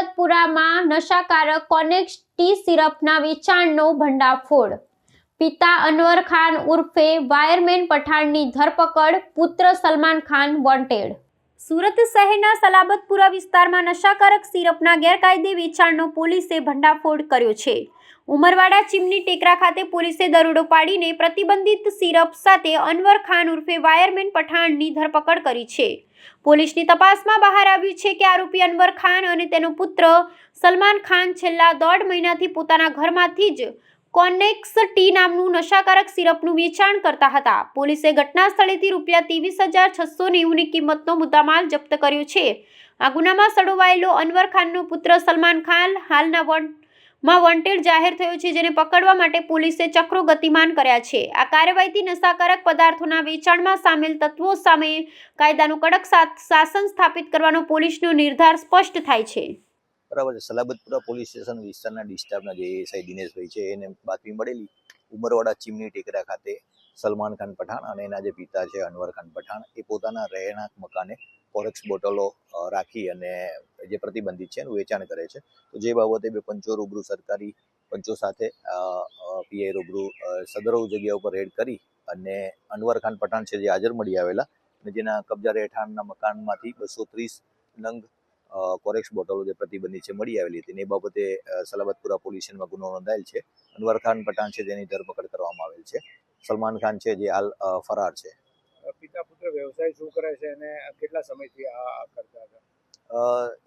સલાબતપુરામાં નશાકારક કોનેક્સ T સિરપના વેચાણનો ભંડાફોડ। પિતા અનવર ખાન ઉર્ફે wireman પઠાણની ધરપકડ, પુત્ર સલમાન ખાન વોન્ટેડ। સુરત શહેરના સલાબતપુરા વિસ્તારમાં નશાકારક સિરપના ગેરકાયદે વેચાણનો પોલીસે ભંડાફોડ કર્યો છે। ઉમરવાડા ચીમની ટેકરા ખાતે પોલીસે દરોડો પાડીને પ્રતિબંધિત સિરપ સાથે અનવર ખાન ઉર્ફે વાયરમેન પઠાણની ધરપકડ કરી છે। પોલીસની તપાસમાં બહાર આવ્યું છે કે આરોપી અનવર ખાન અને તેનો પુત્ર સલમાન ખાન છેલ્લા 1.5 મહિનાથી પોતાના ઘરમાંથી જ કોનેક્સ ટી નામનું નશાકારક સિરપનું વેચાણ કરતા હતા। પોલીસે ઘટના સ્થળેથી ₹23,690ની કિંમતનો મુદ્દામાલ જપ્ત કર્યો છે। આ ગુનામાં સંડોવાયેલો અનવર ખાનનો પુત્ર સલમાન ખાન હાલના વોન્ટેડ જાહેર થયો છે, જેને પકડવા માટે પોલીસે ચક્રો ગતિમાન કર્યા છે। આ કાર્યવાહીથી નશાકારક પદાર્થોના વેચાણમાં સામેલ તત્વો સામે કાયદાનું કડક શાસન સ્થાપિત કરવાનો પોલીસનો નિર્ધાર સ્પષ્ટ થાય છે। બરાબર છે। સલાબતપુરા પોલીસ સ્ટેશન વિસ્તારના ડિસ્ટાફના જે એએસઆઈ દિનેશભાઈ છે એને બાતમી મળેલી ઉમરવાડા ચીમની ટેકરા ખાતે સલમાન ખાન પઠાણ અને એના જે પિતા છે અનવર ખાન પઠાણ એ પોતાના રહેણાંક મકાને કોરેક્સ બોટલો રાખી અને જે પ્રતિબંધિત છે એનું વેચાણ કરે છે। તો જે બાબતે બે પંચો રૂબરૂ સરકારી પંચો સાથે પીઆઈ રૂબરૂ સદરવ જગ્યા ઉપર રેડ કરી અને અનવર ખાન પઠાણ છે જે હાજર મળી આવેલા અને જેના કબજા રહેઠાણના મકાનમાંથી 230 નંગ કોરેક્સ બોટલો જે પ્રતિબંધિત છે મળી આવેલી હતી। એ બાબતે સલાબતપુરા પોલીસ સ્ટેશનમાં ગુનો નોંધાયેલ છે। અનવર ખાન પઠાણ છે જેની ધરપકડ કરવામાં આવેલ છે। સલમાન ખાન છે જે હાલ ફરાર છે। પિતા પુત્ર વ્યવસાય શું કરે છે અને કેટલા સમયથી આ કરતા હતા?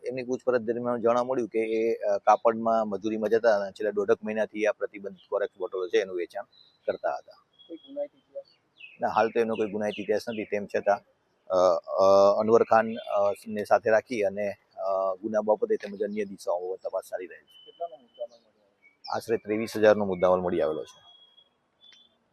એમની પૂછપરછ દરમિયાન જાણવા મળ્યું કે એ કાપડમાં મજૂરીમાં જતા અને છેલ્લા 1.5 મહિનાથી આ પ્રતિબંધિત કોરેક્સ બોટલો છે એનું વેચાણ કરતા હતા। કોઈ ગુનાહિત ઇતિહાસ? ના, હાલ તો એનો કોઈ ગુનાહિત ઇતિહાસ નથી। તેમ છતાં અનવર ખાન ને સાથે રાખી અને ગુના બાબતે તેમજ અન્ય દિશાઓ તપાસ ચાલી રહી છે। કેટલાનો મુદ્દામાલ મળી આવેલો? આશરે 23,000નો મુદ્દામાલ મળી આવેલો છે।